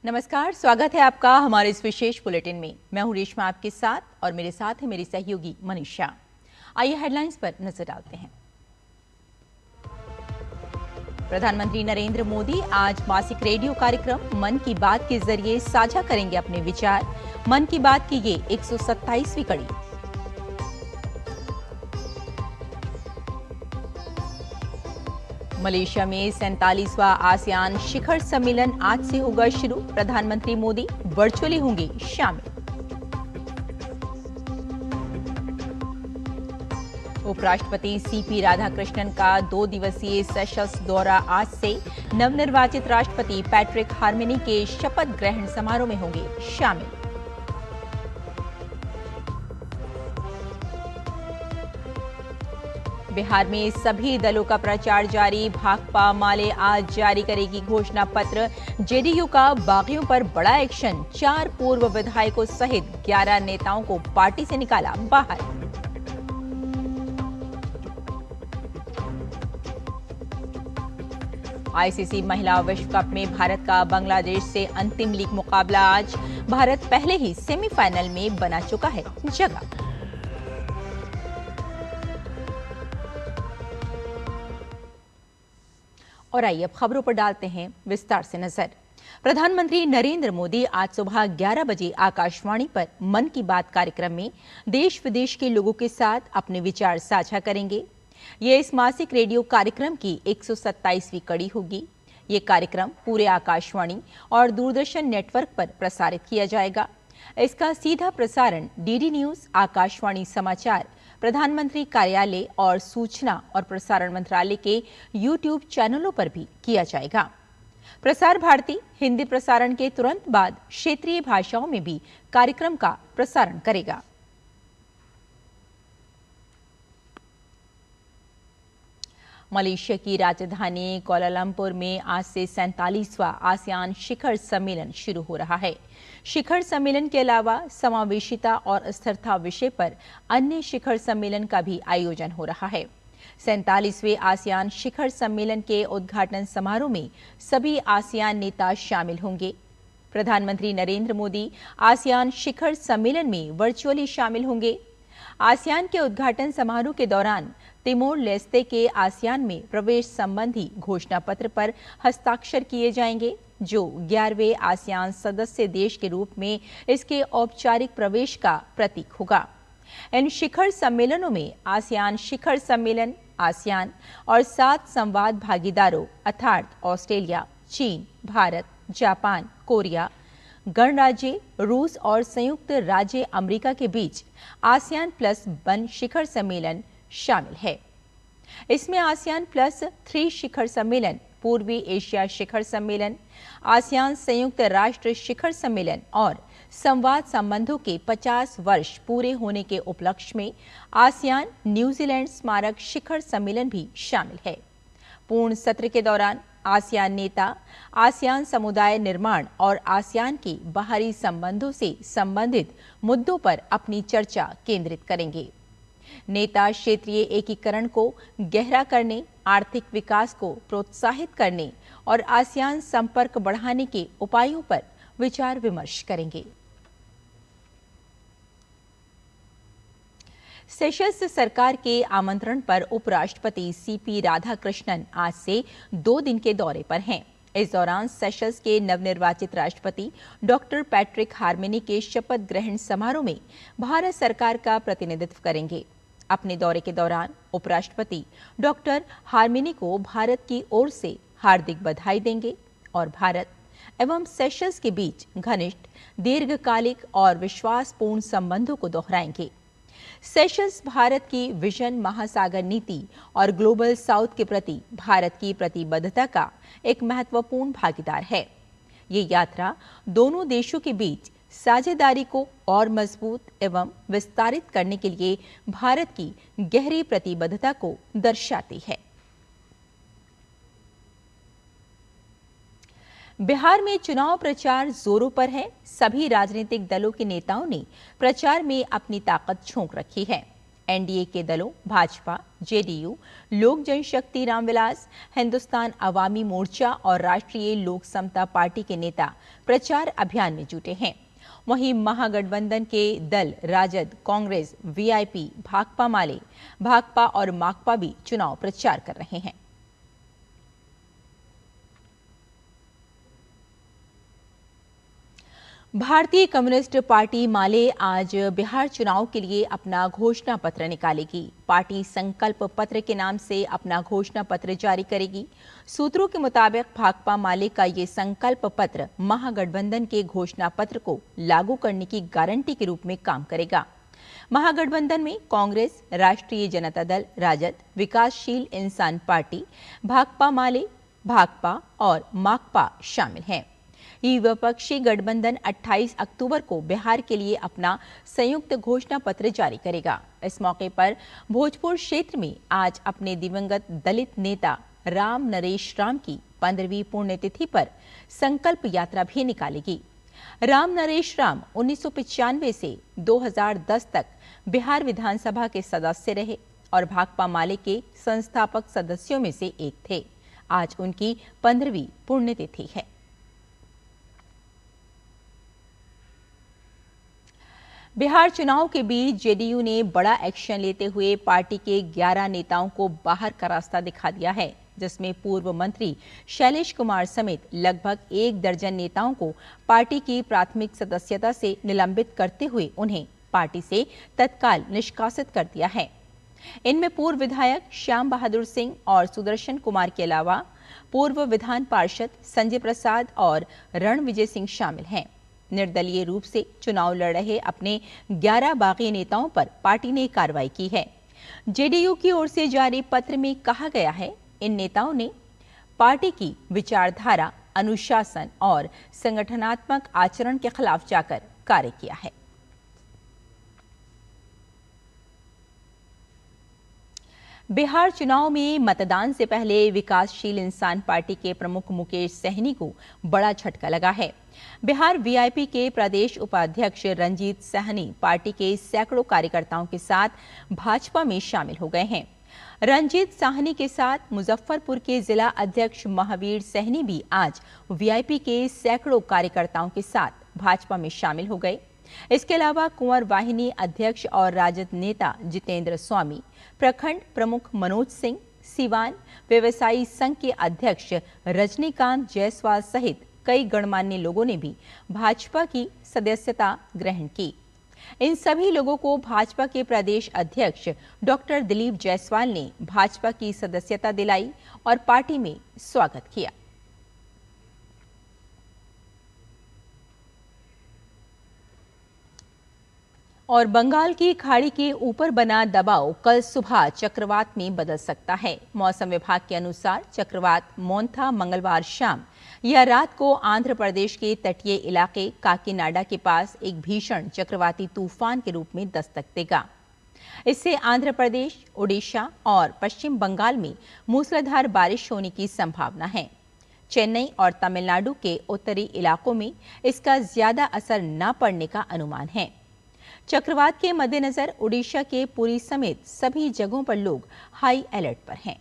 नमस्कार, स्वागत है आपका हमारे इस विशेष बुलेटिन में। मैं हूं रेशमा आपके साथ और मेरे साथ है मेरी सहयोगी मनीषा। आइए हेडलाइंस पर नजर डालते हैं। प्रधानमंत्री नरेंद्र मोदी आज मासिक रेडियो कार्यक्रम मन की बात के जरिए साझा करेंगे अपने विचार। मन की बात की ये 127वीं कड़ी। मलेशिया में 47वां आसियान शिखर सम्मेलन आज से होगा शुरू। प्रधानमंत्री मोदी वर्चुअली होंगे शामिल। उपराष्ट्रपति सीपी राधाकृष्णन का 2 दिवसीय सेशल्स दौरा आज से। नवनिर्वाचित राष्ट्रपति पैट्रिक हार्मेनी के शपथ ग्रहण समारोह में होंगे शामिल। बिहार में सभी दलों का प्रचार जारी। भाकपा माले आज जारी करेगी घोषणा पत्र। जेडीयू का बागियों पर बड़ा एक्शन। 4 पूर्व विधायकों सहित 11 नेताओं को पार्टी से निकाला बाहर। आईसीसी महिला विश्व कप में भारत का बांग्लादेश से अंतिम लीग मुकाबला आज। भारत पहले ही सेमीफाइनल में बना चुका है जगह। और आइए अब खबरों पर डालते हैं विस्तार से नजर। प्रधानमंत्री नरेंद्र मोदी आज सुबह 11 बजे आकाशवाणी पर मन की बात कार्यक्रम में देश विदेश के लोगों के साथ अपने विचार साझा करेंगे। ये इस मासिक रेडियो कार्यक्रम की 127वीं कड़ी होगी। ये कार्यक्रम पूरे आकाशवाणी और दूरदर्शन नेटवर्क पर प्रसारित किया जाएगा। इसका सीधा प्रसारण डीडी न्यूज, आकाशवाणी समाचार, प्रधानमंत्री कार्यालय और सूचना और प्रसारण मंत्रालय के यूट्यूब चैनलों पर भी किया जाएगा। प्रसार भारती हिंदी प्रसारण के तुरंत बाद क्षेत्रीय भाषाओं में भी कार्यक्रम का प्रसारण करेगा। मलेशिया की राजधानी कोलालंपुर में आज से 47वां आसियान शिखर सम्मेलन शुरू हो रहा है। शिखर सम्मेलन के अलावा समावेशिता और स्थिरता विषय पर अन्य शिखर सम्मेलन का भी आयोजन हो रहा है। 47वें आसियान शिखर सम्मेलन के उद्घाटन समारोह में सभी आसियान नेता शामिल होंगे। प्रधानमंत्री नरेंद्र मोदी आसियान शिखर सम्मेलन में वर्चुअली शामिल होंगे। आसियान के उद्घाटन समारोह के दौरान तिमोर लेस्ते के आसियान में प्रवेश संबंधी घोषणा पत्र पर हस्ताक्षर किए जाएंगे, जो 11वें आसियान सदस्य देश के रूप में इसके औपचारिक प्रवेश का प्रतीक होगा। इन शिखर सम्मेलनों में आसियान शिखर सम्मेलन, आसियान और 7 संवाद भागीदारों अर्थात ऑस्ट्रेलिया, चीन, भारत, जापान, कोरिया, गणराज्य रूस और संयुक्त राज्य अमेरिका के बीच आसियान प्लस 1 शिखर सम्मेलन शामिल है। इसमें आसियान प्लस 3 शिखर सम्मेलन, पूर्वी एशिया शिखर सम्मेलन, आसियान संयुक्त राष्ट्र शिखर सम्मेलन और संवाद संबंधों के 50 वर्ष पूरे होने के उपलक्ष्य में आसियान न्यूजीलैंड स्मारक शिखर सम्मेलन भी शामिल है। पूर्ण सत्र के दौरान आसियान नेता आसियान समुदाय निर्माण और आसियान के बाहरी संबंधों से संबंधित मुद्दों पर अपनी चर्चा केंद्रित करेंगे। नेता क्षेत्रीय एकीकरण को गहरा करने, आर्थिक विकास को प्रोत्साहित करने और आसियान संपर्क बढ़ाने के उपायों पर विचार विमर्श करेंगे। सेशल्स सरकार के आमंत्रण पर उपराष्ट्रपति सीपी राधाकृष्णन आज से 2 दिन के दौरे पर हैं। इस दौरान सेशल्स के नवनिर्वाचित राष्ट्रपति डॉक्टर पैट्रिक हार्मेनी के शपथ ग्रहण समारोह में भारत सरकार का प्रतिनिधित्व करेंगे। अपने दौरे के दौरान उपराष्ट्रपति डॉक्टर हार्मेनी को भारत की ओर से हार्दिक बधाई देंगे और भारत एवं सेशल्स के बीच घनिष्ठ, दीर्घकालिक और विश्वासपूर्ण संबंधों को दोहराएंगे। सेशल्स भारत की विजन महासागर नीति और ग्लोबल साउथ के प्रति भारत की प्रतिबद्धता का एक महत्वपूर्ण भागीदार है। ये यात्रा दोनों देशों के बीच साझेदारी को और मजबूत एवं विस्तारित करने के लिए भारत की गहरी प्रतिबद्धता को दर्शाती है। बिहार में चुनाव प्रचार जोरों पर है। सभी राजनीतिक दलों के नेताओं ने प्रचार में अपनी ताकत झोंक रखी है। एनडीए के दलों भाजपा, जेडीयू, लोक जनशक्ति रामविलास, हिंदुस्तान अवामी मोर्चा और राष्ट्रीय लोक समता पार्टी के नेता प्रचार अभियान में जुटे हैं। वहीं महागठबंधन के दल राजद, कांग्रेस, वीआईपी, भाकपा माले, भाकपा और माकपा भी चुनाव प्रचार कर रहे हैं। भारतीय कम्युनिस्ट पार्टी माले आज बिहार चुनाव के लिए अपना घोषणा पत्र निकालेगी। पार्टी संकल्प पत्र के नाम से अपना घोषणा पत्र जारी करेगी। सूत्रों के मुताबिक भाकपा माले का ये संकल्प पत्र महागठबंधन के घोषणा पत्र को लागू करने की गारंटी के रूप में काम करेगा। महागठबंधन में कांग्रेस, राष्ट्रीय जनता दल, राजद, विकासशील इंसान पार्टी, भाकपा माले, भाकपा और माकपा शामिल हैं। ये विपक्षी गठबंधन 28 अक्टूबर को बिहार के लिए अपना संयुक्त घोषणा पत्र जारी करेगा। इस मौके पर भोजपुर क्षेत्र में आज अपने दिवंगत दलित नेता राम नरेश राम की 15वीं पुण्यतिथि पर संकल्प यात्रा भी निकालेगी। राम नरेश राम 1995 से 2010 तक बिहार विधानसभा के सदस्य रहे और भाकपा माले के संस्थापक सदस्यों में से एक थे। आज उनकी 15वीं पुण्यतिथि है। बिहार चुनाव के बीच जेडीयू ने बड़ा एक्शन लेते हुए पार्टी के 11 नेताओं को बाहर का रास्ता दिखा दिया है, जिसमें पूर्व मंत्री शैलेश कुमार समेत लगभग 1 दर्जन नेताओं को पार्टी की प्राथमिक सदस्यता से निलंबित करते हुए उन्हें पार्टी से तत्काल निष्कासित कर दिया है। इनमें पूर्व विधायक श्याम बहादुर सिंह और सुदर्शन कुमार के अलावा पूर्व विधान पार्षद संजय प्रसाद और रणविजय सिंह शामिल हैं। निर्दलीय रूप से चुनाव लड़ रहे अपने 11 बागी नेताओं पर पार्टी ने कार्रवाई की है। जेडीयू की ओर से जारी पत्र में कहा गया है, इन नेताओं ने पार्टी की विचारधारा, अनुशासन और संगठनात्मक आचरण के खिलाफ जाकर कार्य किया है। बिहार चुनाव में मतदान से पहले विकासशील इंसान पार्टी के प्रमुख मुकेश सहनी को बड़ा झटका लगा है। बिहार वीआईपी के प्रदेश उपाध्यक्ष रंजीत सहनी पार्टी के सैकड़ों कार्यकर्ताओं के साथ भाजपा में शामिल हो गए हैं। रंजीत साहनी के साथ मुजफ्फरपुर के जिला अध्यक्ष महावीर सहनी भी आज वीआईपी के सैकड़ों कार्यकर्ताओं के साथ भाजपा में शामिल हो गए। इसके अलावा कुंवर वाहिनी अध्यक्ष और राजद नेता जितेंद्र स्वामी, प्रखंड प्रमुख मनोज सिंह, सिवान व्यवसायी संघ के अध्यक्ष रजनीकांत जायसवाल सहित कई गणमान्य लोगों ने भी भाजपा की सदस्यता ग्रहण की। इन सभी लोगों को भाजपा के प्रदेश अध्यक्ष डॉक्टर दिलीप जायसवाल ने भाजपा की सदस्यता दिलाई और पार्टी में स्वागत किया। और बंगाल की खाड़ी के ऊपर बना दबाव कल सुबह चक्रवात में बदल सकता है। मौसम विभाग के अनुसार चक्रवात मोन्था मंगलवार शाम या रात को आंध्र प्रदेश के तटीय इलाके काकीनाडा के पास एक भीषण चक्रवाती तूफान के रूप में दस्तक देगा। इससे आंध्र प्रदेश, ओडिशा और पश्चिम बंगाल में मूसलाधार बारिश होने की संभावना है। चेन्नई और तमिलनाडु के उत्तरी इलाकों में इसका ज्यादा असर न पड़ने का अनुमान है। चक्रवात के मद्देनजर ओडिशा के पुरी समेत सभी जगहों पर लोग हाई अलर्ट पर हैं।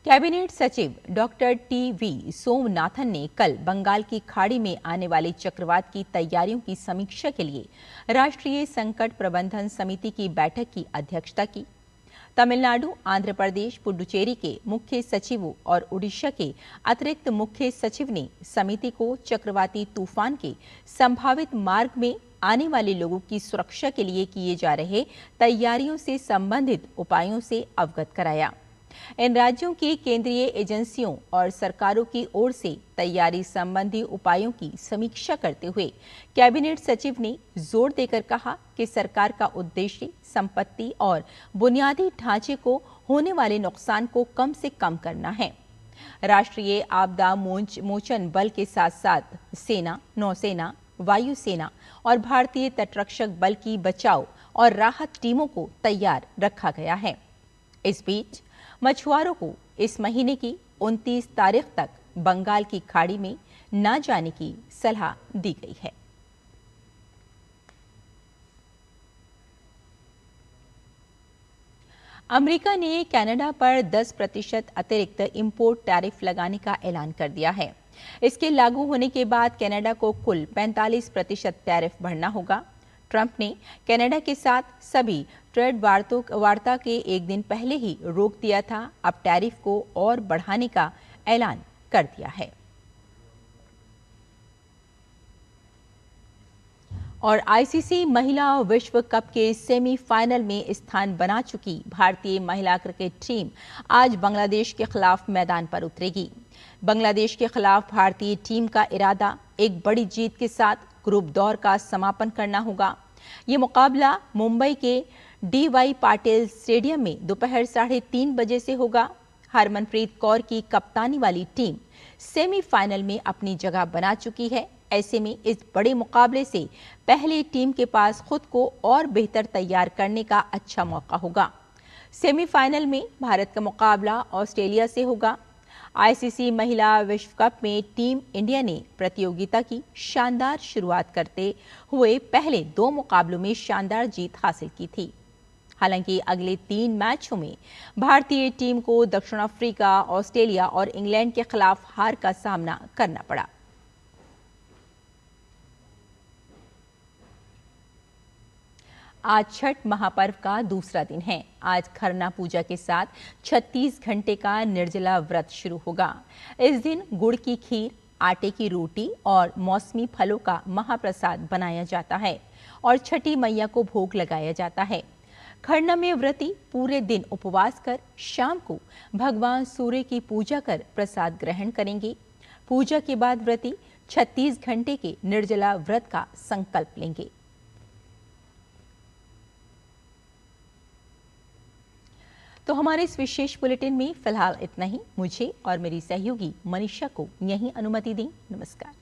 कैबिनेट सचिव डॉक्टर टी.वी. सोमनाथन ने कल बंगाल की खाड़ी में आने वाले चक्रवात की तैयारियों की समीक्षा के लिए राष्ट्रीय संकट प्रबंधन समिति की बैठक की अध्यक्षता की। तमिलनाडु, आंध्र प्रदेश, पुडुचेरी के मुख्य सचिवों और उड़ीसा के अतिरिक्त मुख्य सचिव ने समिति को चक्रवाती तूफान के संभावित मार्ग में आने वाले लोगों की सुरक्षा के लिए किए जा रहे तैयारियों से संबंधित उपायों से अवगत कराया। इन राज्यों की केंद्रीय एजेंसियों और सरकारों की ओर से तैयारी संबंधी उपायों की समीक्षा करते हुए कैबिनेट सचिव ने जोर देकर कहा कि सरकार का उद्देश्य संपत्ति और बुनियादी ढांचे को होने वाले नुकसान को कम से कम करना है। राष्ट्रीय आपदा मोचन बल के साथ साथ सेना, नौसेना, वायुसेना और भारतीय तटरक्षक बल की बचाव और राहत टीमों को तैयार रखा गया है। इस बीच मछुआरों को इस महीने की 29 तारीख तक बंगाल की खाड़ी में न जाने की सलाह दी गई है। अमेरिका ने कनाडा पर 10% अतिरिक्त इंपोर्ट टैरिफ लगाने का ऐलान कर दिया है। इसके लागू होने के बाद कनाडा को कुल 45% टैरिफ भरना होगा। ट्रंप ने कनाडा के साथ सभी ट्रेड वार्ता के एक दिन पहले ही रोक दिया था। अब टैरिफ को और बढ़ाने का ऐलान कर दिया है। और आईसीसी महिला विश्व कप के सेमीफाइनल में स्थान बना चुकी भारतीय महिला क्रिकेट टीम आज बांग्लादेश के खिलाफ मैदान पर उतरेगी। बांग्लादेश के खिलाफ भारतीय टीम का इरादा एक बड़ी जीत के साथ ग्रुप दौर का समापन करना होगा। ये मुकाबला मुंबई के डीवाई पाटिल स्टेडियम में दोपहर 3:30 बजे से होगा। हरमनप्रीत कौर की कप्तानी वाली टीम सेमीफाइनल में अपनी जगह बना चुकी है। ऐसे में इस बड़े मुकाबले से पहले टीम के पास खुद को और बेहतर तैयार करने का अच्छा मौका होगा। सेमीफाइनल में भारत का मुकाबला ऑस्ट्रेलिया से होगा। आईसीसी महिला विश्व कप में टीम इंडिया ने प्रतियोगिता की शानदार शुरुआत करते हुए पहले 2 मुकाबलों में शानदार जीत हासिल की थी। हालांकि अगले 3 मैचों में भारतीय टीम को दक्षिण अफ्रीका, ऑस्ट्रेलिया और इंग्लैंड के खिलाफ हार का सामना करना पड़ा। आज छठ महापर्व का दूसरा दिन है। आज खरना पूजा के साथ 36 घंटे का निर्जला व्रत शुरू होगा। इस दिन गुड़ की खीर, आटे की रोटी और मौसमी फलों का महाप्रसाद बनाया जाता है और छठी मैया को भोग लगाया जाता है। खरना में व्रती पूरे दिन उपवास कर शाम को भगवान सूर्य की पूजा कर प्रसाद ग्रहण करेंगे। पूजा के बाद व्रती 36 घंटे के निर्जला व्रत का संकल्प लेंगे। तो हमारे इस विशेष बुलेटिन में फिलहाल इतना ही। मुझे और मेरी सहयोगी मनीषा को यहीं अनुमति दें। नमस्कार।